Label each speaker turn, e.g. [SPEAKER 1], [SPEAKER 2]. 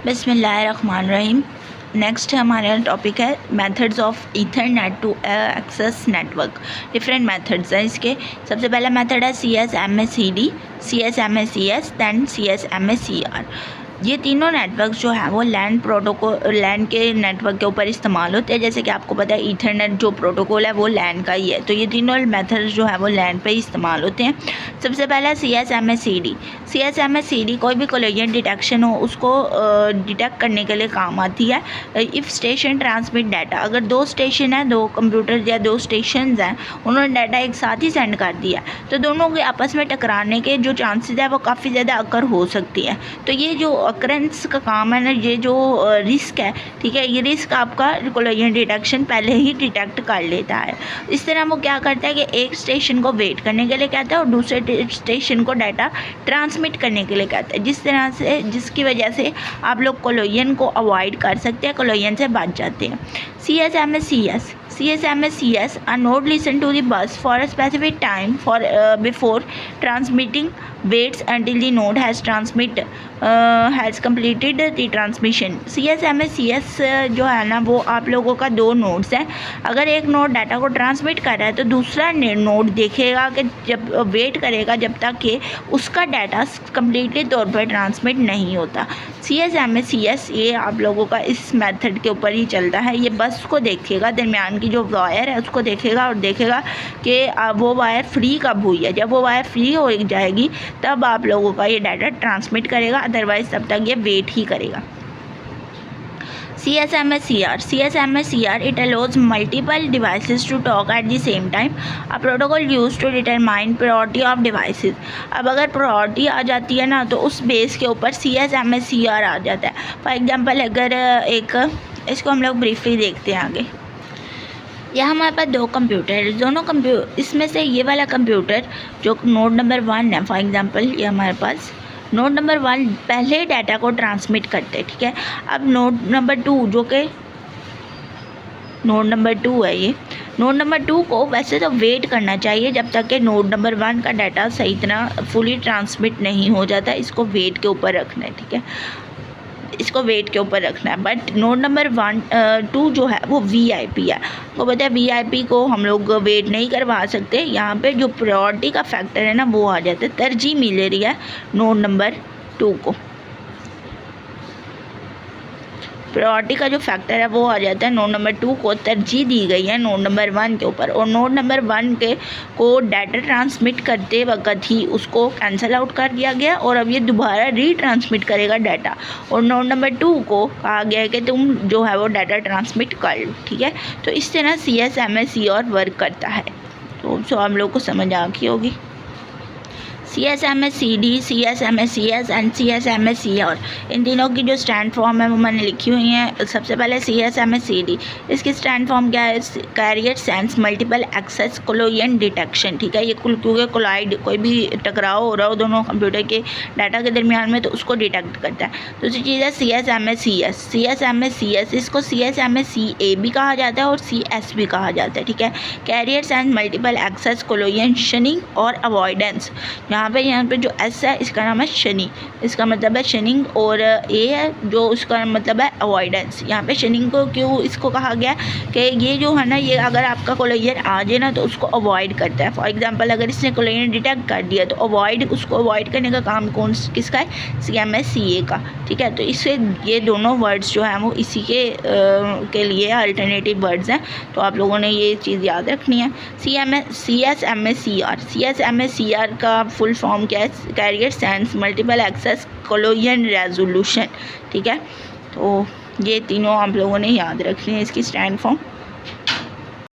[SPEAKER 1] बिस्मिल्लाहिर्रहमानिर्रहीम। नेक्स्ट हमारा टॉपिक है methods of ethernet to access network. Different methods हैं इसके। सबसे पहला मेथड है CSMA-CD, CSMA-CS, दैन CSMA-CR। ये तीनों नेटवर्क जो है वो लैन प्रोटोकॉल, लैन के नेटवर्क के ऊपर इस्तेमाल होते हैं। जैसे कि आपको पता है ईथरनेट जो प्रोटोकॉल है वो लैन का ही है, तो ये तीनों मेथड्स जो है वो लैन पे इस्तेमाल होते हैं। सबसे पहला CSMA-CD। CSMA-CD कोई भी कोलिजन डिटेक्शन हो उसको डिटेक्ट करने के लिए काम आती है। इफ़ स्टेशन ट्रांसमिट डाटा, अगर दो स्टेशन है, दो कंप्यूटर या दो स्टेशन हैं, उन्होंने डाटा एक साथ ही सेंड कर दिया, तो दोनों के आपस में टकराने के जो चांसेस है वो काफ़ी ज़्यादा अकर हो सकती है। तो ये जो अकरेंस का काम है ना, ये जो रिस्क है, ठीक है, ये रिस्क आपका कोलिजन डिटेक्शन पहले ही डिटेक्ट कर लेता है। इस तरह वो क्या करता है कि एक स्टेशन को वेट करने के लिए कहता है और दूसरे स्टेशन को डाटा ट्रांसमिट करने के लिए कहता है, जिसकी वजह से आप लोग कोलिजन को अवॉइड कर सकते हैं, कोलिजन से बच जाते हैं। CSMA-CS, a node listen to the bus for a specific time before transmitting, waits until the node has completed the transmission. CSMA-CS जो है ना वो आप लोगों का दो नोड्स हैं। अगर एक नोड डाटा को ट्रांसमिट कर रहा है तो दूसरा नोड देखेगा कि जब वेट करेगा जब तक कि उसका डाटा कम्प्लीटली तौर पर ट्रांसमिट नहीं होता। CSMA-CS ये आप लोगों का इस मेथड के ऊपर ही चलता है। ये बस को देखेगा, दरमियान की जो वायर है उसको देखेगा और देखेगा कि वो वायर फ्री कब हुई है। जब वो वायर फ्री हो जाएगी तब आप लोगों का ये डाटा ट्रांसमिट करेगा, अदरवाइज तब तक ये वेट ही करेगा। CSMA-CR, it allows multiple devices to talk at the same time, a protocol used to determine priority of devices। अब अगर प्रायोरिटी आ जाती है ना तो उस बेस के ऊपर CSMA-CR आ जाता है। फॉर एग्जांपल अगर इसको हम लोग ब्रीफली देखते हैं आगे। यहाँ हमारे पास दो कंप्यूटर, दोनों इसमें से ये वाला कंप्यूटर जो नोड नंबर 1 है, फॉर एग्जांपल ये हमारे पास नोड नंबर 1 पहले डाटा को ट्रांसमिट करते हैं, ठीक है। अब नोड नंबर 2 जो कि नोड नंबर 2 है, ये नोड नंबर 2 को वैसे तो वेट करना चाहिए जब तक कि नोड नंबर 1 का डाटा सही तरह फुली ट्रांसमिट नहीं हो जाता। इसको वेट के ऊपर रखना है, ठीक है, इसको वेट के ऊपर रखना है। बट नोड नंबर 2 जो है वो VIP है। वो पता है VIP को हम लोग वेट नहीं करवा सकते। यहाँ पे जो प्रायोरिटी का फैक्टर है ना वो आ जाता है, तरजीह मिल रही है नोड नंबर 2 को। प्रायोरिटी का जो फैक्टर है वो आ जाता है, नोड नंबर 2 को तरजीह दी गई है नोड नंबर 1 के ऊपर, और नोड नंबर 1 को डाटा ट्रांसमिट करते वक्त ही उसको कैंसिल आउट कर दिया गया और अब ये दोबारा रीट्रांसमिट करेगा डाटा, और नोड नंबर 2 को कहा गया है कि तुम जो है वो डाटा ट्रांसमिट कर लो, ठीक है। तो इस तरह CSMA-CR वर्क करता है। तो हम लोग को समझ आ गई होगी। CSMA-CD, CSMA-CS एंड CSMA-CR, इन तीनों की जो स्टैंड फॉर्म है वो मैंने लिखी हुई हैं। सबसे पहले CSMA-CD, इसकी स्टैंड फॉर्म क्या है? Carrier sense multiple access collision detection, ठीक है। ये क्योंकि कोलाइड कोई भी टकराव हो रहा हो दोनों कंप्यूटर के डाटा के दरमियान में तो उसको डिटेक्ट करता है। दूसरी चीज़ है CSMA-CS, इसको CSMA-CA भी कहा जाता है और CS भी कहा जाता है, ठीक है। Carrier sense multiple access collision शनिंग और अवॉइडेंस। यहाँ पे जो S है इसका नाम है शनी, इसका मतलब है शनिंग, और A है जो उसका मतलब है अवॉइडेंस। यहाँ पे शनिंग को क्यों इसको कहा गया कि ये जो है ना, ये अगर आपका कोलिजन आ जाए ना तो उसको अवॉइड करता है। फॉर एग्जांपल अगर इसने कोलिजन डिटेक्ट कर दिया तो उसको अवॉइड करने का काम किसका है? CSMA-CA का, ठीक है। तो इससे ये दोनों वर्ड्स जो हैं वो इसी के लिए अल्टरनेटिव वर्ड्स हैं, तो आप लोगों ने ये चीज़ याद रखनी है। CSMA-CR का फुल फॉर्म क्या है? Carrier sense multiple access collision resolution, ठीक है। तो ये तीनों आप लोगों ने याद रखनी है, इसकी स्टैंड फॉर्म।